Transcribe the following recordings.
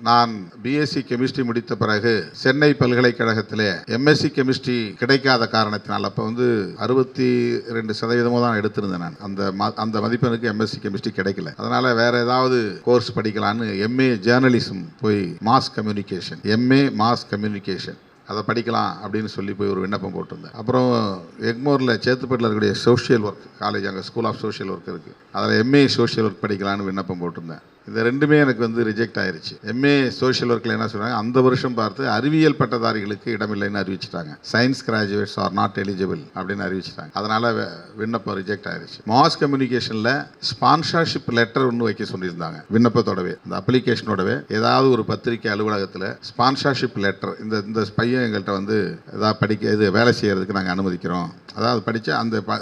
நான் BSc chemistry முடித்த பிறகு சென்னை பல்கலைக்கழகத்திலே எம்எஸ்சி கெமிஸ்ட்ரி கிடைக்காத காரணத்தினால் அப்போ 62% தான் எடுத்திருந்தேன் நான். அந்த மதிப்பெனுக்கு எம்எஸ்சி கெமிஸ்ட்ரி கிடைக்கல. அதனால் வேறு ஏதாவது கோர்ஸ் படிக்கலான்னு எம்ஏ ஜேர்னலிசம் போய் mass communication, MA mass communication அதை படிக்கலாம் அப்படின்னு சொல்லி போய் ஒரு விண்ணப்பம் போட்டிருந்தேன். அப்புறம் எக்மோரில் சேத்துப்பட்டில் இருக்கக்கூடிய சோஷியல் ஒர்க் காலேஜ், அங்கே ஸ்கூல் ஆஃப் சோஷியல் ஒர்க் இருக்குது, அதில் எம்ஏ சோஷியல் ஒர்க் படிக்கலான்னு விண்ணப்பம் போட்டிருந்தேன். இந்த ரெண்டுமே எனக்கு ரிஜெக்ட் ஆயிடுச்சு. எம்ஏ சோஷியல் ஒர்க்கில் என்ன சொன்னாங்க, அந்த வருஷம் பார்த்து அறிவியல் பட்டதாரிகளுக்கு இடமில்லைன்னு அறிவிச்சிட்டாங்க. Science graduates are not eligible அப்படின்னு அறிவிச்சிட்டாங்க. அதனால் விண்ணப்பம் ரிஜெக்ட் ஆயிடுச்சு. மாஸ் கம்யூனிகேஷனில் ஸ்பான்சர்ஷிப் லெட்டர் ஒன்று வைக்க சொல்லியிருந்தாங்க. விண்ணப்பத்தோடவே, இந்த அப்ளிகேஷனோடவே ஏதாவது ஒரு பத்திரிகை அலுவலகத்தில் ஸ்பான்சர்ஷிப் லெட்டர், இந்த பையன் எங்கள்கிட்ட ஏதாவது இது வேலை செய்யறதுக்கு நாங்கள் அனுமதிக்கிறோம், அதாவது படித்தா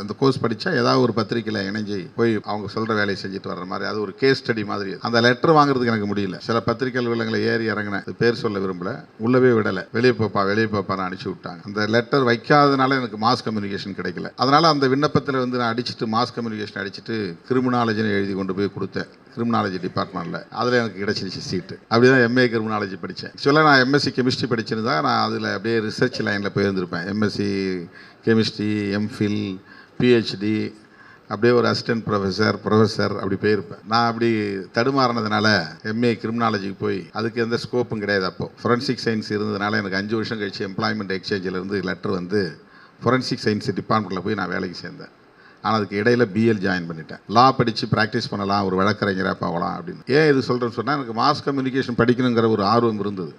அந்த கோர்ஸ் படித்தா ஏதாவது ஒரு பத்திரிகையில் இணைஞ்சி போய் அவங்க சொல்கிற வேலையை செஞ்சுட்டு வர்ற மாதிரி, அது ஒரு கேஸ் ஸ்டடி மாதிரி. அந்த லெட்டர் வாங்குறதுக்கு எனக்கு முடியல. சில பத்திரிகை அலுவலகங்களை ஏறி இறங்கினேன், பேர் சொல்ல விரும்பல, உள்ளவே விடலை, வெளியே போப்பான்னு அனுப்பிச்சு விட்டாங்க. அந்த லெட்டர் வைக்காதனால எனக்கு மாஸ் கம்யூனிகேஷன் கிடைக்கல. அதனால் அந்த விண்ணப்பத்தில் நான் அடிச்சுட்டு மாஸ் கம்யூனிகேஷன் அடிச்சுட்டு கிரிமினாலஜின்னு எழுதி கொண்டு போய் கொடுத்தேன், கிரிமினாலஜி டிபார்ட்மெண்ட்டில். அதில் எனக்கு கிடைச்சிருச்சு சீட்டு. அப்படி தான் எம்ஏ கிரிமினாலஜி படித்தேன். ஆக்சுவலாக நான் எம்எஸ்சி கெமிஸ்ட்ரி படிச்சிருந்தா நான் அதில் அப்படியே ரிசர்ச் லைனில் போயிருந்திருப்பேன். எம்எஸ்சி கெமிஸ்ட்ரி, எம்ஃபில், பிஹெச்டி, அப்படியே ஒரு அசிஸ்டன்ட் ப்ரொஃபஸர் அப்படி போயிருப்பேன். நான் அப்படி தடுமாறினதுனால எம்ஏ கிரிமினாலஜிக்கு போய் அதுக்கு எந்த ஸ்கோப்பும் கிடையாது. அப்போது ஃபொரன்சிக் சயின்ஸ் இருந்ததுனால எனக்கு 5 வருஷம் கழிச்சு எம்ப்ளாய்மெண்ட் எக்ஸ்சேஞ்சிலேருந்து லெட்டர் ஃபொரன்சிக் சயின்ஸ் டிபார்ட்மெண்ட்டில் போய் நான் வேலைக்கு சேர்ந்தேன். ஆனால் அதுக்கு இடையில் பிஎல் ஜாயின் பண்ணிட்டேன். லா படித்து ப்ராக்டிஸ் பண்ணலாம், ஒரு வழக்கறிஞராக போகலாம் அப்படின்னு. ஏன் இது சொல்கிறேன்னு சொன்னால், எனக்கு மாஸ் கம்யூனிகேஷன் படிக்கணுங்கிற ஒரு ஆர்வம் இருந்தது.